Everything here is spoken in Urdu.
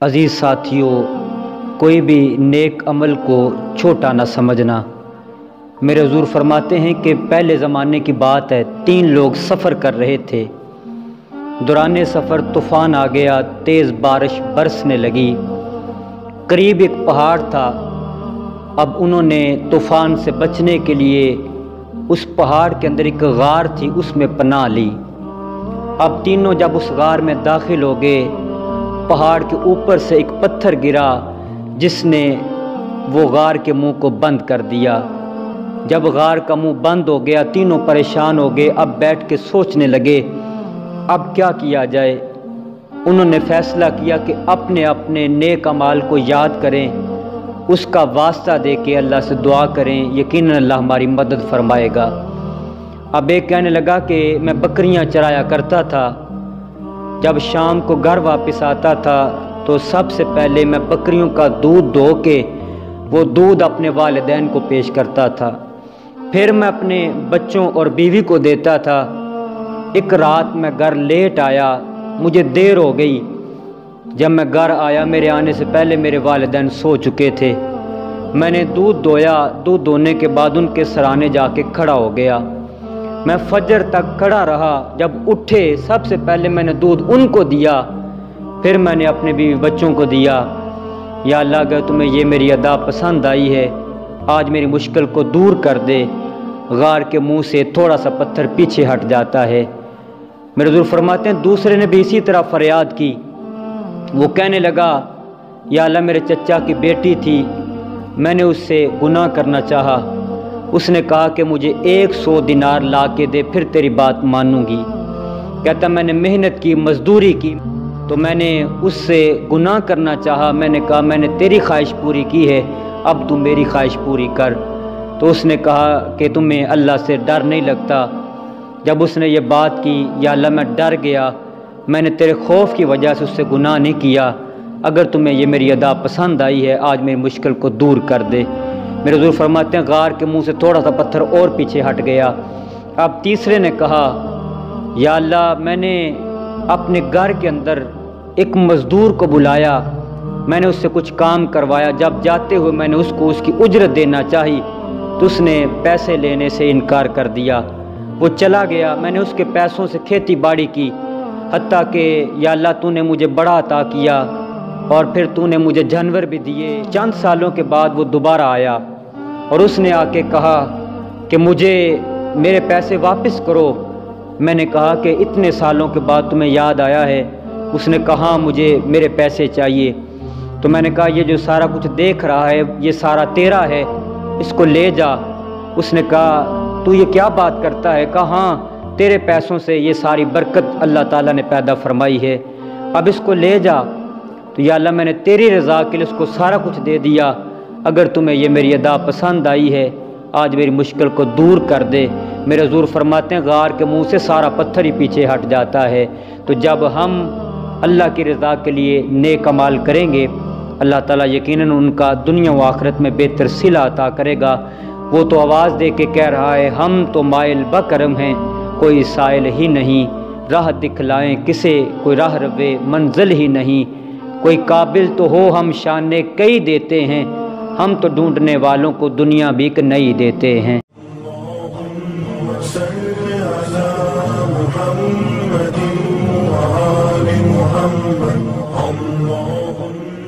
عزیز ساتھیوں، کوئی بھی نیک عمل کو چھوٹا نہ سمجھنا۔ میرے حضور فرماتے ہیں کہ پہلے زمانے کی بات ہے، 3 لوگ سفر کر رہے تھے۔ دوران سفر طوفان آ گیا، تیز بارش برسنے لگی، قریب ایک پہاڑ تھا۔ اب انہوں نے طوفان سے بچنے کے لیے اس پہاڑ کے اندر ایک غار تھی، اس میں پناہ لی۔ اب تینوں جب اس غار میں داخل ہو گئے، پہاڑ کے اوپر سے ایک پتھر گرا جس نے وہ غار کے منہ کو بند کر دیا۔ جب غار کا منہ بند ہو گیا، تینوں پریشان ہو گئے۔ اب بیٹھ کے سوچنے لگے اب کیا کیا جائے۔ انہوں نے فیصلہ کیا کہ اپنے اپنے نیک اعمال کو یاد کریں، اس کا واسطہ دے کے اللہ سے دعا کریں، یقیناً اللہ ہماری مدد فرمائے گا۔ اب ایک کہنے لگا کہ میں بکریاں چرایا کرتا تھا، جب شام کو گھر واپس آتا تھا تو سب سے پہلے میں بکریوں کا دودھ دھو کے وہ دودھ اپنے والدین کو پیش کرتا تھا، پھر میں اپنے بچوں اور بیوی کو دیتا تھا۔ ایک رات میں گھر لیٹ آیا، مجھے دیر ہو گئی۔ جب میں گھر آیا، میرے آنے سے پہلے میرے والدین سو چکے تھے۔ میں نے دودھ دھویا، دودھ دھونے کے بعد ان کے سرانے جا کے کھڑا ہو گیا۔ میں فجر تک کھڑا رہا، جب اٹھے سب سے پہلے میں نے دودھ ان کو دیا، پھر میں نے اپنے بیوی بچوں کو دیا۔ یا اللہ، اگر تمہیں یہ میری ادا پسند آئی ہے، آج میری مشکل کو دور کر دے۔ غار کے منہ سے تھوڑا سا پتھر پیچھے ہٹ جاتا ہے۔ میرے حضور فرماتے ہیں دوسرے نے بھی اسی طرح فریاد کی۔ وہ کہنے لگا یا اللہ، میرے چچا کی بیٹی تھی، میں نے اس سے گناہ کرنا چاہا، اس نے کہا کہ مجھے 100 دینار لا کے دے، پھر تیری بات مانوں گی۔ کہتا میں نے محنت کی، مزدوری کی، تو میں نے اس سے گناہ کرنا چاہا، میں نے کہا میں نے تیری خواہش پوری کی ہے، اب تو میری خواہش پوری کر۔ تو اس نے کہا کہ تمہیں اللہ سے ڈر نہیں لگتا؟ جب اس نے یہ بات کی، یا اللہ میں ڈر گیا، میں نے تیرے خوف کی وجہ سے اس سے گناہ نہیں کیا، اگر تمہیں یہ میری ادا پسند آئی ہے، آج میری مشکل کو دور کر دے۔ میرے حضور فرماتے ہیں غار کے منہ سے تھوڑا سا پتھر اور پیچھے ہٹ گیا۔ اب تیسرے نے کہا یا اللہ، میں نے اپنے گھر کے اندر ایک مزدور کو بلایا، میں نے اس سے کچھ کام کروایا، جب جاتے ہوئے میں نے اس کو اس کی اجرت دینا چاہی تو اس نے پیسے لینے سے انکار کر دیا، وہ چلا گیا۔ میں نے اس کے پیسوں سے کھیتی باڑی کی، حتیٰ کہ یا اللہ تو نے مجھے بڑا عطا کیا اور پھر تو نے مجھے جانور بھی دیے۔ چند سالوں کے بعد وہ دوبارہ آیا اور اس نے آ کے کہا کہ مجھے میرے پیسے واپس کرو۔ میں نے کہا کہ اتنے سالوں کے بعد تمہیں یاد آیا ہے؟ اس نے کہا مجھے میرے پیسے چاہیے۔ تو میں نے کہا یہ جو سارا کچھ دیکھ رہا ہے یہ سارا تیرا ہے، اس کو لے جا۔ اس نے کہا تو یہ کیا بات کرتا ہے؟ کہا ہاں، تیرے پیسوں سے یہ ساری برکت اللہ تعالیٰ نے پیدا فرمائی ہے، اب اس کو لے جا۔ تو یا اللہ، میں نے تیری رضا کے لیے اس کو سارا کچھ دے دیا، اگر تمہیں یہ میری ادا پسند آئی ہے، آج میری مشکل کو دور کر دے۔ میرے حضور فرماتے ہیں غار کے منہ سے سارا پتھر ہی پیچھے ہٹ جاتا ہے۔ تو جب ہم اللہ کی رضا کے لیے نیک اعمال کریں گے، اللہ تعالیٰ یقیناً ان کا دنیا و آخرت میں بہتر صلہ عطا کرے گا۔ وہ تو آواز دے کے کہہ رہا ہے ہم تو مائل بکرم ہیں، کوئی سائل ہی نہیں، راہ دکھلائیں کسے کوئی راہ روے منزل ہی نہیں، کوئی قابل تو ہو ہم شان کئی دیتے ہیں، ہم تو ڈھونڈنے والوں کو دنیا بھی ایک نئی دیتے ہیں۔ محمد وآل محمد اللهم